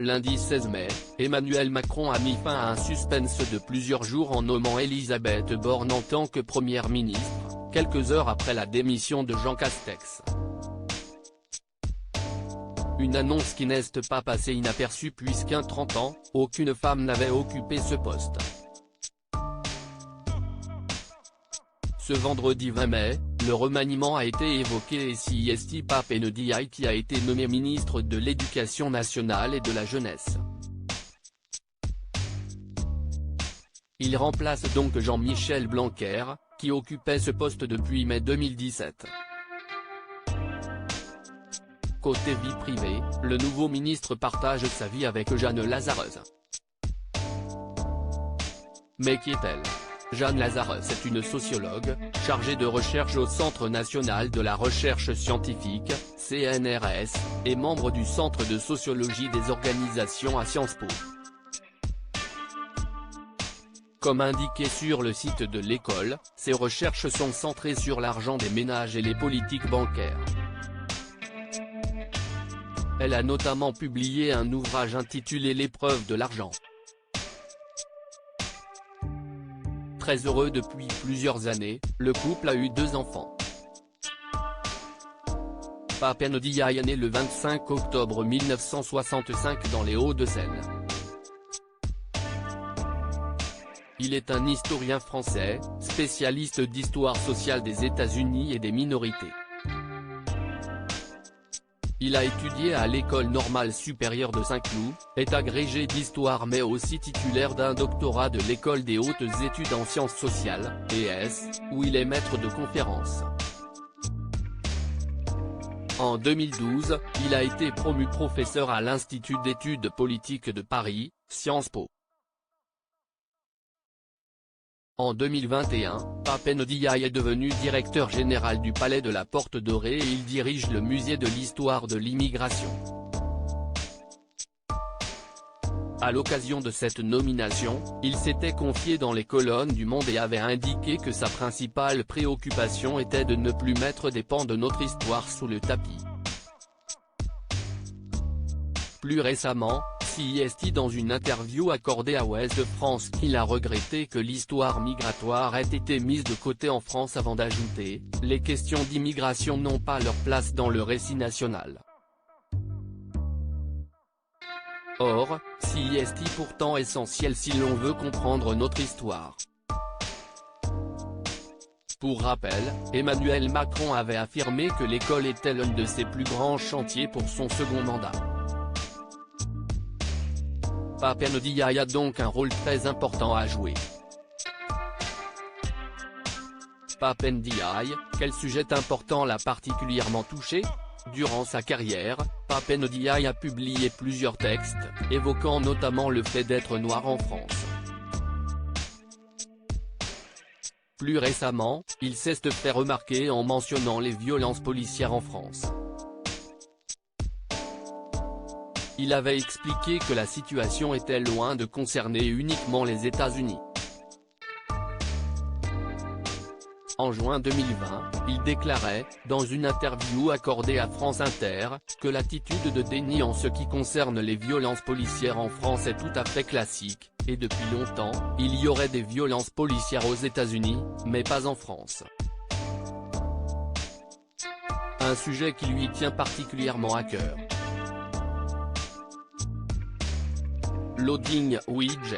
Lundi 16 mai, Emmanuel Macron a mis fin à un suspense de plusieurs jours en nommant Elisabeth Borne en tant que première ministre, quelques heures après la démission de Jean Castex. Une annonce qui n'est pas passée inaperçue puisqu'à 30 ans, aucune femme n'avait occupé ce poste. Ce vendredi 20 mai, le remaniement a été évoqué et c'est Pape Ndiaye qui a été nommé ministre de l'Éducation nationale et de la jeunesse. Il remplace donc Jean-Michel Blanquer, qui occupait ce poste depuis mai 2017. Côté vie privée, le nouveau ministre partage sa vie avec Jeanne Lazarus. Mais qui est-elle ? Jeanne Lazarus est une sociologue, chargée de recherche au Centre national de la recherche scientifique, CNRS, et membre du Centre de sociologie des organisations à Sciences Po. Comme indiqué sur le site de l'école, ses recherches sont centrées sur l'argent des ménages et les politiques bancaires. Elle a notamment publié un ouvrage intitulé L'épreuve de l'argent. Très heureux depuis plusieurs années, le couple a eu 2 enfants. Pape Ndiaye est né le 25 octobre 1965 dans les Hauts-de-Seine. Il est un historien français, spécialiste d'histoire sociale des États-Unis et des minorités. Il a étudié à l'École normale supérieure de Saint-Cloud, est agrégé d'histoire mais aussi titulaire d'un doctorat de l'École des hautes études en sciences sociales, ES, où il est maître de conférences. En 2012, il a été promu professeur à l'Institut d'études politiques de Paris, Sciences Po. En 2021, Pape Ndiaye est devenu directeur général du Palais de la Porte Dorée et il dirige le musée de l'histoire de l'immigration. À l'occasion de cette nomination, il s'était confié dans les colonnes du Monde et avait indiqué que sa principale préoccupation était de ne plus mettre des pans de notre histoire sous le tapis. Plus récemment, dans une interview accordée à Ouest France, il a regretté que l'histoire migratoire ait été mise de côté en France avant d'ajouter « Les questions d'immigration n'ont pas leur place dans le récit national ». Or, c'est pourtant essentiel si l'on veut comprendre notre histoire. Pour rappel, Emmanuel Macron avait affirmé que l'école était l'un de ses plus grands chantiers pour son second mandat. Pape Ndiaye a donc un rôle très important à jouer. Pape Ndiaye, quel sujet important l'a particulièrement touché ? Durant sa carrière, Pape Ndiaye a publié plusieurs textes, évoquant notamment le fait d'être noir en France. Plus récemment, il s'est fait remarquer en mentionnant les violences policières en France. Il avait expliqué que la situation était loin de concerner uniquement les États-Unis. En juin 2020, il déclarait, dans une interview accordée à France Inter, que l'attitude de déni en ce qui concerne les violences policières en France est tout à fait classique, et depuis longtemps, il y aurait des violences policières aux États-Unis, mais pas en France. Un sujet qui lui tient particulièrement à cœur. Loading Widget.